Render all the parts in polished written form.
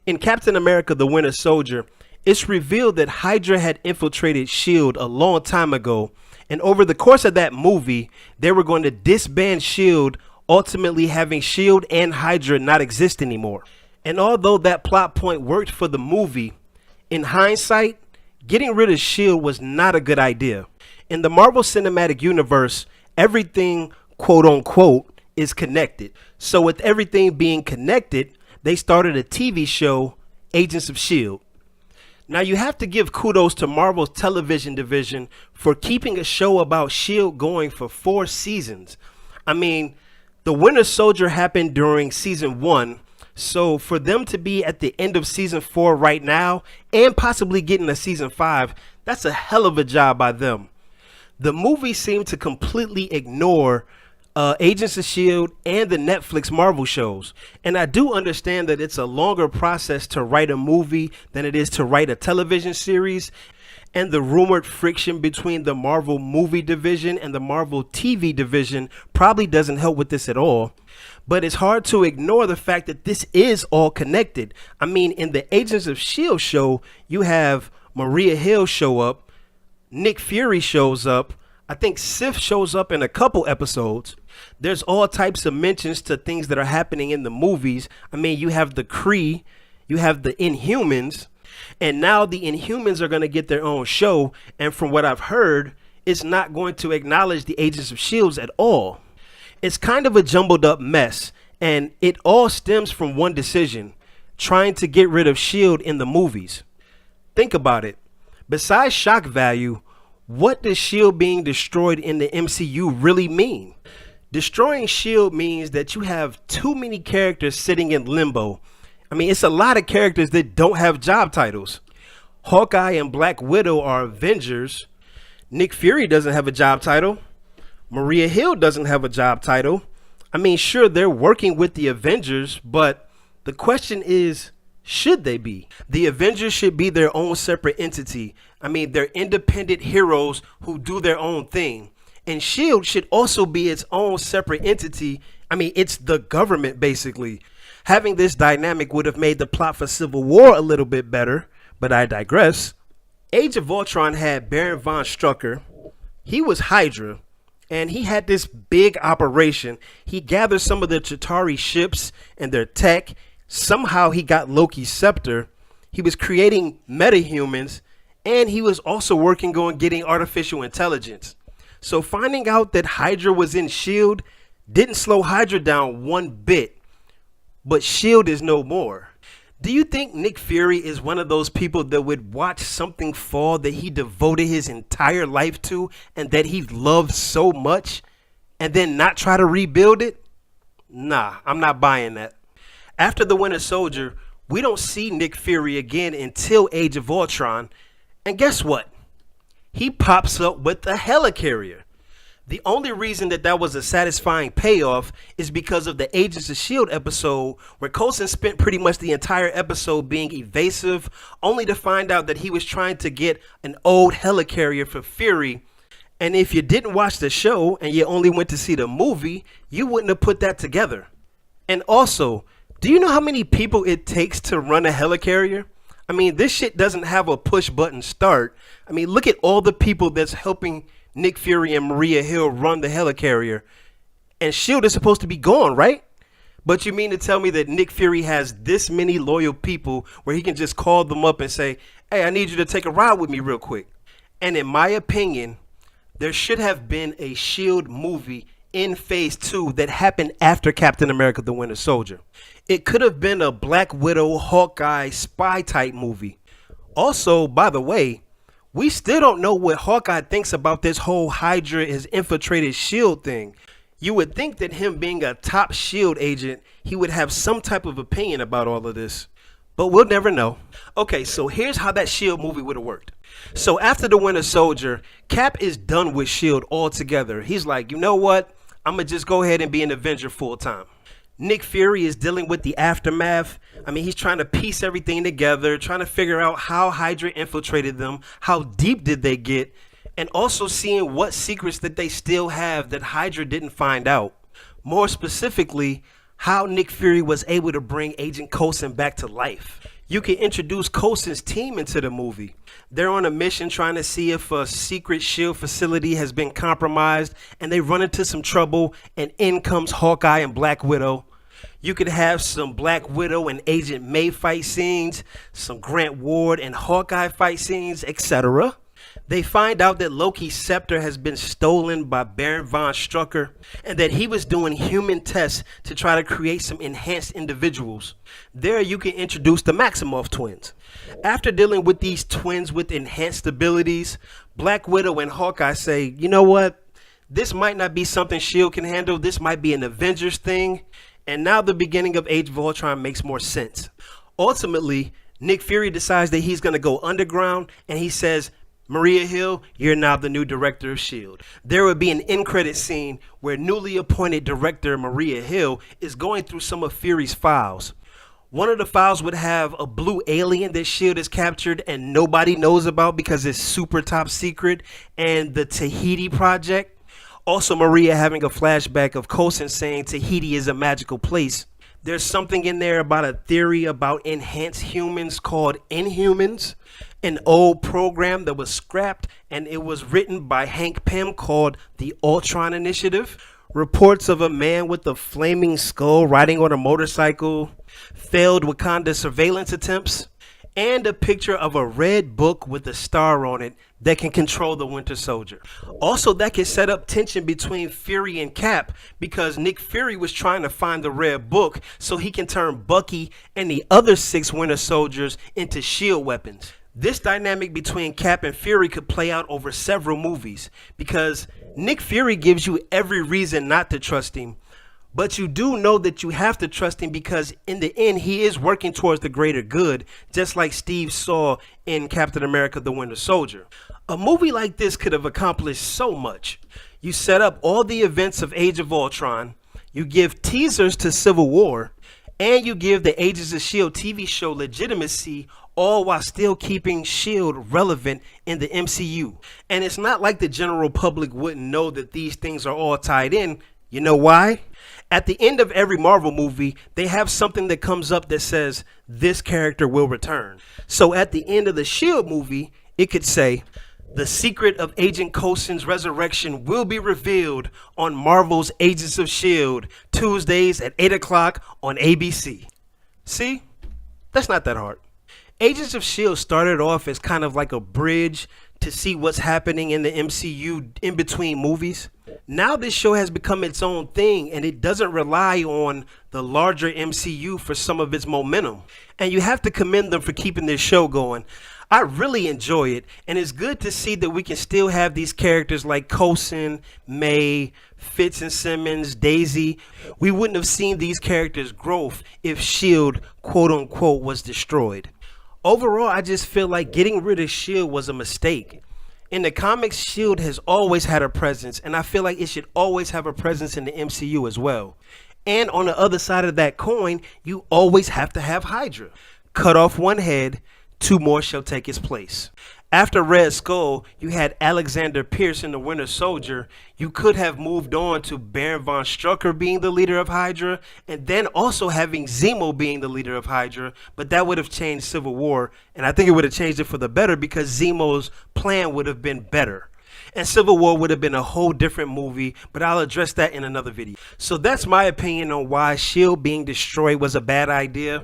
In Captain America the Winter Soldier, it's revealed that Hydra had infiltrated S.H.I.E.L.D. a long time ago, and over the course of that movie, they were going to disband S.H.I.E.L.D., ultimately having S.H.I.E.L.D. and Hydra not exist anymore. And although that plot point worked for the movie, in hindsight, getting rid of S.H.I.E.L.D. was not a good idea. In the Marvel Cinematic Universe, everything, quote unquote, is connected. So with everything being connected, they started a TV show, Agents of S.H.I.E.L.D. Now you have to give kudos to Marvel's television division for keeping a show about S.H.I.E.L.D. going for 4 seasons. I mean, the Winter Soldier happened during season 1, so for them to be at the end of season 4 right now and possibly getting a season 5, that's a hell of a job by them. The movie seemed to completely ignore Agents of S.H.I.E.L.D. and the Netflix Marvel shows. And I do understand that it's a longer process to write a movie than it is to write a television series. And the rumored friction between the Marvel movie division and the Marvel TV division probably doesn't help with this at all. But it's hard to ignore the fact that this is all connected. I mean, in the Agents of S.H.I.E.L.D. show, you have Maria Hill show up, Nick Fury shows up, I think Sif shows up in a couple episodes. There's all types of mentions to things that are happening in the movies. I mean, you have the Kree, you have the Inhumans, and now the Inhumans are going to get their own show. And from what I've heard, it's not going to acknowledge the Agents of S.H.I.E.L.D. at all. It's kind of a jumbled up mess, and it all stems from one decision: trying to get rid of S.H.I.E.L.D. in the movies. Think about it. Besides shock value, what does S.H.I.E.L.D. being destroyed in the MCU really mean? Destroying S.H.I.E.L.D. means that you have too many characters sitting in limbo. I mean, it's a lot of characters that don't have job titles. Hawkeye and Black Widow are Avengers. Nick Fury doesn't have a job title. Maria Hill doesn't have a job title. I mean, sure, they're working with the Avengers, but the question is, should they be? The Avengers should be their own separate entity. I mean, they're independent heroes who do their own thing. And S.H.I.E.L.D. should also be its own separate entity. I mean, it's the government, basically. Having this dynamic would have made the plot for Civil War a little bit better, but I digress. Age of Ultron had Baron von Strucker. He was Hydra, and he had this big operation. He gathered some of the Chitauri ships and their tech. Somehow he got Loki's scepter. He was creating metahumans, and he was also working on getting artificial intelligence. So finding out that Hydra was in S.H.I.E.L.D. didn't slow Hydra down one bit, but S.H.I.E.L.D. is no more. Do you think Nick Fury is one of those people that would watch something fall that he devoted his entire life to and that he loved so much and then not try to rebuild it? Nah, I'm not buying that. After the Winter Soldier, we don't see Nick Fury again until Age of Ultron. And guess what? He pops up with a helicarrier. The only reason that was a satisfying payoff is because of the Agents of S.H.I.E.L.D. episode, where Coulson spent pretty much the entire episode being evasive, only to find out that he was trying to get an old helicarrier for Fury. And if you didn't watch the show and you only went to see the movie, you wouldn't have put that together. And also, do you know how many people it takes to run a helicarrier? I mean, this shit doesn't have a push button start. I mean, look at all the people that's helping Nick Fury and Maria Hill run the helicarrier. And S.H.I.E.L.D. is supposed to be gone, right? But you mean to tell me that Nick Fury has this many loyal people where he can just call them up and say, hey, I need you to take a ride with me real quick? And in my opinion, there should have been a S.H.I.E.L.D. movie in phase 2 that happened after Captain America the Winter Soldier. It could have been a Black Widow, Hawkeye, spy type movie. Also, by the way, we still don't know what Hawkeye thinks about this whole Hydra has infiltrated S.H.I.E.L.D. thing. You would think that him being a top S.H.I.E.L.D. agent, he would have some type of opinion about all of this. But we'll never know. Okay, so here's how that S.H.I.E.L.D. movie would have worked. So after the Winter Soldier, Cap is done with S.H.I.E.L.D. altogether. He's like, you know what? I'm going to just go ahead and be an Avenger full time. Nick Fury is dealing with the aftermath. I mean, he's trying to piece everything together, trying to figure out how Hydra infiltrated them, how deep did they get, and also seeing what secrets that they still have that Hydra didn't find out. More specifically, how Nick Fury was able to bring Agent Coulson back to life. You can introduce Coulson's team into the movie. They're on a mission trying to see if a secret SHIELD facility has been compromised, and they run into some trouble, and in comes Hawkeye and Black Widow. You could have some Black Widow and Agent May fight scenes, some Grant Ward and Hawkeye fight scenes, etc. They find out that Loki's scepter has been stolen by Baron von Strucker and that he was doing human tests to try to create some enhanced individuals. There you can introduce the Maximoff twins. After dealing with these twins with enhanced abilities, Black Widow and Hawkeye say, you know what? This might not be something SHIELD can handle. This might be an Avengers thing. And now the beginning of Age of Ultron makes more sense. Ultimately, Nick Fury decides that he's going to go underground, and he says, Maria Hill, you're now the new director of SHIELD. There would be an end credit scene where newly appointed director Maria Hill is going through some of Fury's files. One of the files would have a blue alien that SHIELD has captured and nobody knows about because it's super top secret, and the Tahiti project. Also, Maria having a flashback of Coulson saying Tahiti is a magical place. There's something in there about a theory about enhanced humans called Inhumans, an old program that was scrapped, and it was written by Hank Pym called the Ultron Initiative. Reports of a man with a flaming skull riding on a motorcycle, failed Wakanda surveillance attempts, and a picture of a red book with a star on it that can control the Winter Soldier. Also, that can set up tension between Fury and Cap because Nick Fury was trying to find the red book so he can turn Bucky and the other 6 Winter Soldiers into SHIELD weapons. This dynamic between Cap and Fury could play out over several movies because Nick Fury gives you every reason not to trust him. But you do know that you have to trust him because in the end, he is working towards the greater good, just like Steve saw in Captain America: The Winter Soldier. A movie like this could have accomplished so much. You set up all the events of Age of Ultron, you give teasers to Civil War, and you give the Agents of S.H.I.E.L.D. TV show legitimacy, all while still keeping SHIELD relevant in the MCU. And it's not like the general public wouldn't know that these things are all tied in. You know why? At the end of every Marvel movie, they have something that comes up that says, this character will return. So at the end of the SHIELD movie, it could say, the secret of Agent Coulson's resurrection will be revealed on Marvel's Agents of S.H.I.E.L.D. Tuesdays at 8 o'clock on ABC. See? That's not that hard. Agents of S.H.I.E.L.D. started off as kind of like a bridge to see what's happening in the MCU in between movies. Now this show has become its own thing, and it doesn't rely on the larger MCU for some of its momentum. And you have to commend them for keeping this show going. I really enjoy it, and it's good to see that we can still have these characters like Coulson, May, Fitz and Simmons, Daisy. We wouldn't have seen these characters' growth if S.H.I.E.L.D. quote unquote was destroyed. Overall, I just feel like getting rid of S.H.I.E.L.D. was a mistake. In the comics, S.H.I.E.L.D. has always had a presence, and I feel like it should always have a presence in the MCU as well. And on the other side of that coin, you always have to have Hydra. Cut off one head, 2 more shall take its place. After Red Skull, you had Alexander Pierce in the Winter Soldier. You could have moved on to Baron von Strucker being the leader of Hydra, and then also having Zemo being the leader of Hydra, but that would have changed Civil War, and I think it would have changed it for the better because Zemo's plan would have been better. And Civil War would have been a whole different movie, but I'll address that in another video. So that's my opinion on why S.H.I.E.L.D. being destroyed was a bad idea.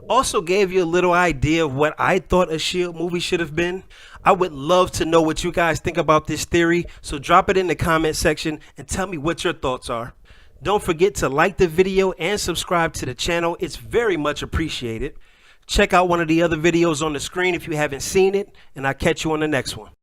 Also gave you a little idea of what I thought a S.H.I.E.L.D. movie should have been. I would love to know what you guys think about this theory, so drop it in the comment section and tell me what your thoughts are. Don't forget to like the video and subscribe to the channel. It's very much appreciated. Check out one of the other videos on the screen if you haven't seen it, and I'll catch you on the next one.